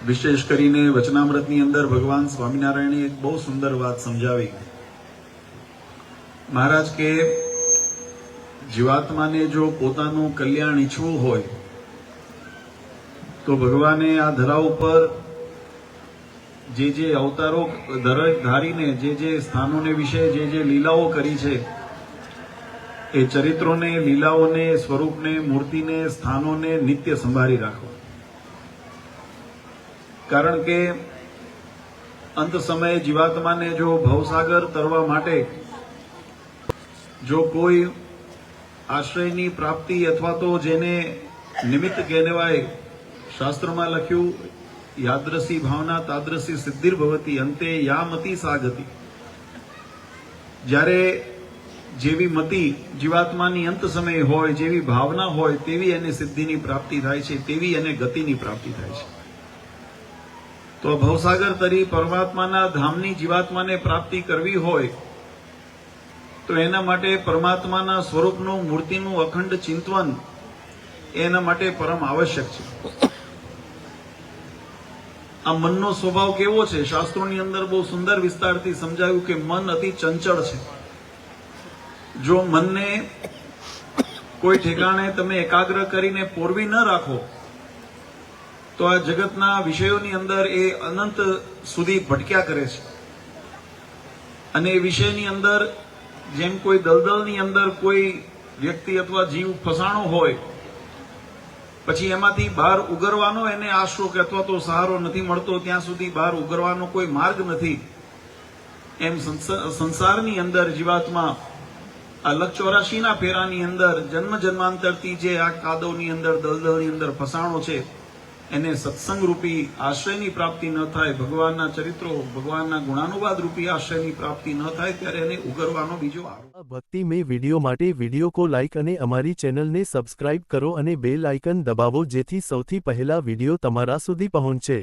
विशेष करीने वचनामृतनी अंदर भगवान स्वामीनारायणे एक बहुत सुंदर बात समझावी। महाराज के जीवात्मा ने जो पोतानु कल्याण ईच्छवू होय तो भगवाने आ धराव पर जे अवतारो धारीने जे स्थानों ने विषय जे लीलाओं करी छे ए चरित्रों ने लीलाओं ने स्वरूप ने मूर्ति ने स्थानों ने नित्य संभाળી राखवा। कारण के अंत समय जीवात्मा ने जो भवसागर तरवा माटे जो कोई आश्रयनी प्राप्ति अथवा तो जेने निमित्त कहेवाय शास्त्र में लख्यू यादृशी भावना तादृशी सिद्धिर्भवती अंते या मति सा गति। ज्यारे जेवी मति जीवात्मानी अंत समय होय जेवी भावना होय तेवी एने सिद्धिनी प्राप्ति थाय छे तेवी एने गतिनी प्राप्ति थाय छे। तो भवसागर तरी परमात्माना धामनी जीवात्माने प्राप्ति करवी होय तो एना माटे परमात्माना स्वरूपનું મૂર્તિનું અખંડ ચિંતન એના માટે પરમ આવશ્યક છે। આ મનનો સ્વભાવ કેવો છે શાસ્ત્રોની અંદર બહુ સુંદર વિસ્તારથી સમજાવ્યું કે મન અતિ ચંચળ છે। જો મનને કોઈ ઠેકાણે તમે એકાગ્ર કરીને પોરવી ન રાખો તો આ જગતના વિષયોની અંદર એ અનંત સુધી ભટક્યા કરે છે અને એ વિષયની અંદર જેમ કોઈ દલદલની અંદર કોઈ વ્યક્તિ અથવા જીવ ફસાણો હોય પછી એમાંથી બહાર ઉગરવાનો એને આશરો કે અથવા તો સહારો નથી મળતો ત્યાં સુધી બહાર ઉગરવાનો કોઈ માર્ગ નથી। એમ સંસારની અંદર જીવાત્મા આ લક્ષ 84ના ફેરાની અંદર જન્મ જન્માંતરથી જે આ કાદવની અંદર દલદલની અંદર ફસાણો છે એને સત્સંગ રૂપી આશ્રયની પ્રાપ્તિ ન થાય ભગવાનના ચરિત્રો ભગવાનના ગુણાનુવાદ રૂપી આશ્રયની પ્રાપ્તિ ન થાય ત્યારે એને ઉગરવાનો બીજો આરો। ભક્તિ में वीडियो માટે वीडियो को लाइक અને અમારી ચેનલને સબસ્ક્રાઇબ કરો અને બેલ આઇકન દબાવો જેથી સૌથી પહેલા વીડિયો તમારા સુધી પહોંચે।